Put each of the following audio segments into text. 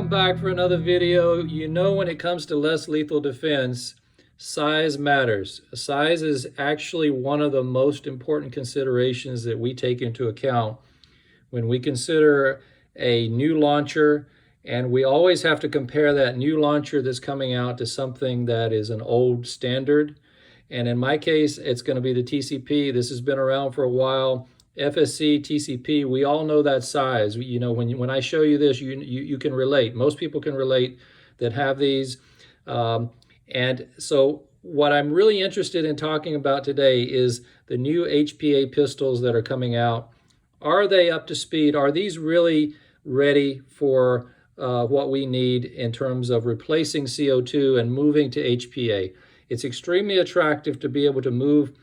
Welcome back for another video. You know, when it comes to less lethal defense, size matters. Size is actually one of the most important considerations that we take into account when we consider a new launcher, and we always have to compare that new launcher that's coming out to something that is an old standard. And in my case, it's going to be the TCP. This has been around for a while. FSC, TCP, we all know that size. You know, when I show you this, you can relate. Most people can relate that have these. And so what I'm really interested in talking about today is the new HPA pistols that are coming out. Are they up to speed? Are these really ready for what we need in terms of replacing CO2 and moving to HPA? It's extremely attractive to be able to move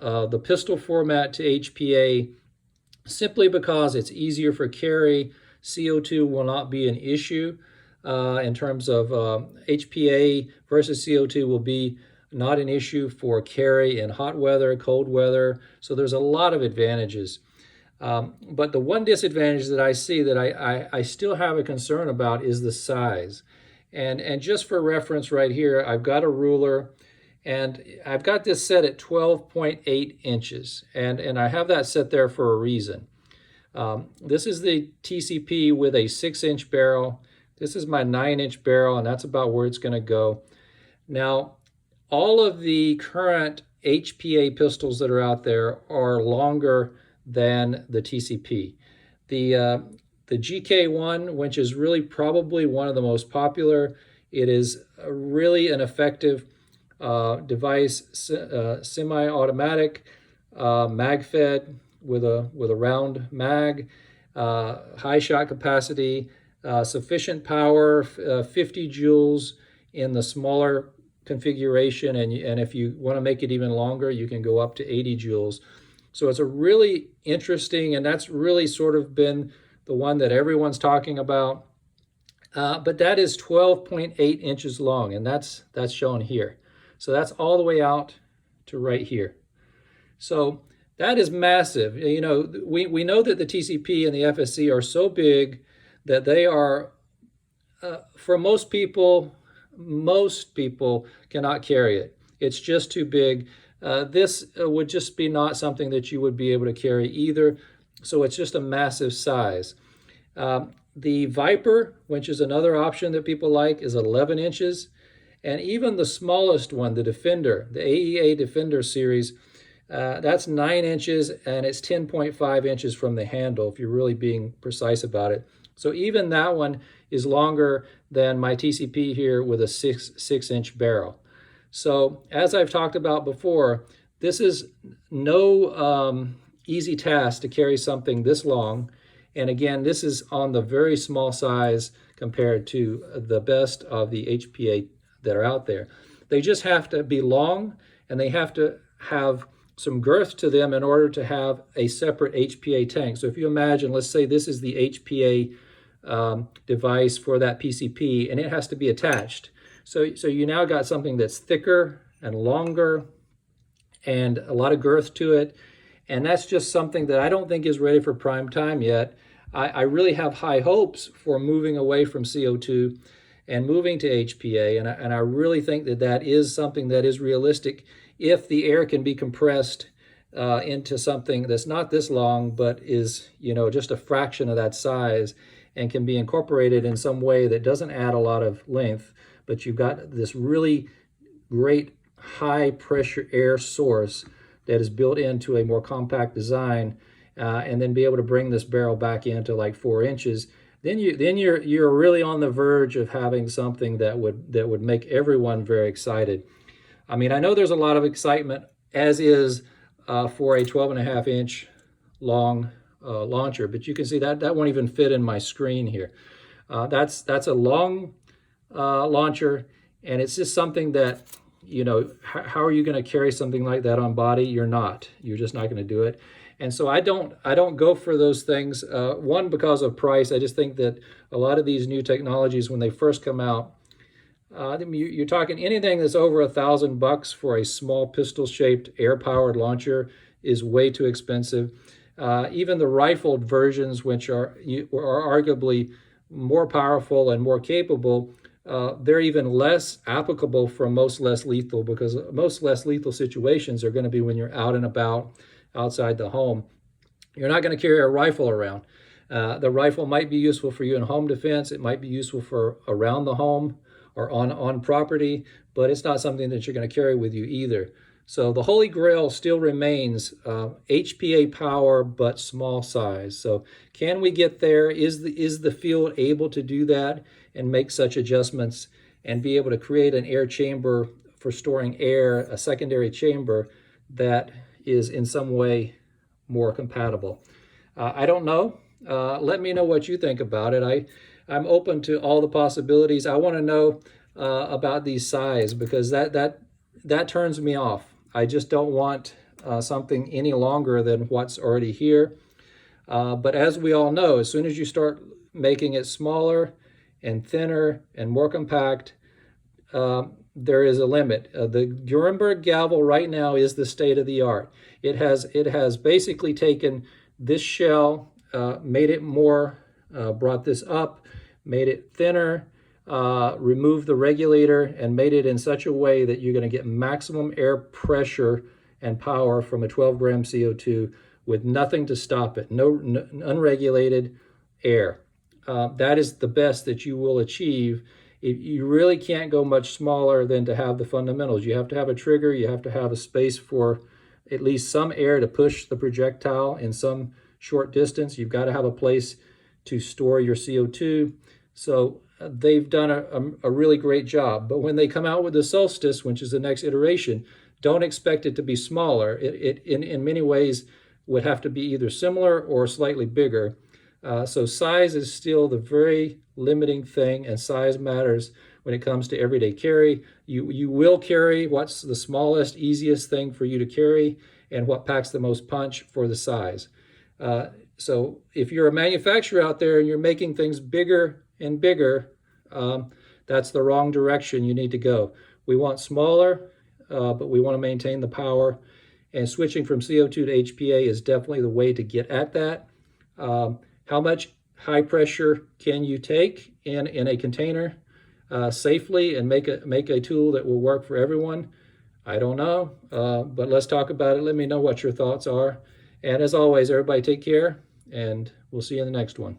the pistol format to HPA simply because it's easier for carry. CO2 will not be an issue in terms of HPA versus CO2 will be not an issue for carry in hot weather, cold weather. So there's a lot of advantages. But the one disadvantage that I see that I still have a concern about is the size. And just for reference right here, I've got a ruler. And I've got this set at 12.8 inches, and I have that set there for a reason. This is the TCP with a 6-inch barrel. This is my 9-inch barrel, and that's about where it's going to go. Now, all of the current HPA pistols that are out there are longer than the TCP. The GK1, which is really probably one of the most popular, it is really an effective device, semi-automatic, mag-fed with a round mag, high shot capacity, sufficient power, 50 joules in the smaller configuration, and if you want to make it even longer, you can go up to 80 joules. So it's a really interesting, and that's really sort of been the one that everyone's talking about. But that is 12.8 inches long, and that's shown here. So that's all the way out to right here. So that is massive. You know, we know that the TCP and the FSC are so big that they are, for most people cannot carry it. It's just too big. This would just be not something that you would be able to carry either. So it's just a massive size. The Viper, which is another option that people like, is 11 inches. And even the smallest one, the Defender, the AEA Defender series, that's 9 inches, and it's 10.5 inches from the handle, if you're really being precise about it. So even that one is longer than my TCP here with a 6-inch barrel. So as I've talked about before, this is no easy task to carry something this long. And again, this is on the very small size compared to the best of the HPA that are out there. They just have to be long, and they have to have some girth to them in order to have a separate HPA tank. So if you imagine, let's say this is the HPA device for that PCP, and it has to be attached. So you now got something that's thicker and longer and a lot of girth to it. And that's just something that I don't think is ready for prime time yet. I really have high hopes for moving away from CO2 and moving to HPA, and I really think that that is something that is realistic if the air can be compressed into something that's not this long, but is, you know, just a fraction of that size and can be incorporated in some way that doesn't add a lot of length, but you've got this really great high pressure air source that is built into a more compact design, and then be able to bring this barrel back into like 4 inches. Then you're really on the verge of having something that would make everyone very excited. I mean, I know there's a lot of excitement, as is for a 12.5 inch long launcher, but you can see that won't even fit in my screen here. That's a long launcher, and it's just something that, you know, how are you going to carry something like that on body? You're just not going to do it. And so I don't go for those things. One, because of price. I just think that a lot of these new technologies, when they first come out, you're talking anything that's over $1,000 for a small pistol-shaped air-powered launcher is way too expensive. Even the rifled versions, which are arguably more powerful and more capable, they're even less applicable for most less lethal, because most less lethal situations are going to be when you're out and about outside the home. You're not going to carry a rifle around. The rifle might be useful for you in home defense. It might be useful for around the home or on property, but it's not something that you're going to carry with you either. So the Holy Grail still remains HPA power, but small size. So can we get there? Is the field able to do that and make such adjustments and be able to create an air chamber for storing air, a secondary chamber that is in some way more compatible? I don't know. Let me know what you think about it. I'm open to all the possibilities. I want to know about these size, because that turns me off. I just don't want something any longer than what's already here. But as we all know, as soon as you start making it smaller and thinner and more compact, there is a limit. The Grimburg Gavle right now is the state of the art. It has basically taken this shell, made it more, brought this up, made it thinner, removed the regulator, and made it in such a way that you're going to get maximum air pressure and power from a 12-gram CO2 with nothing to stop it, no unregulated air. That is the best that you will achieve. You really can't go much smaller than to have the fundamentals. You have to have a trigger, you have to have a space for at least some air to push the projectile in some short distance. You've got to have a place to store your CO2. So they've done a really great job. But when they come out with the Solstice, which is the next iteration, don't expect it to be smaller. It in many ways would have to be either similar or slightly bigger. So size is still the very limiting thing, and size matters when it comes to everyday carry. You will carry what's the smallest, easiest thing for you to carry, and what packs the most punch for the size. So if you're a manufacturer out there and you're making things bigger and bigger, that's the wrong direction you need to go. We want smaller, but we want to maintain the power. And switching from CO2 to HPA is definitely the way to get at that. How much high pressure can you take in a container safely and make a tool that will work for everyone? I don't know, but let's talk about it. Let me know what your thoughts are. And as always, everybody take care, and we'll see you in the next one.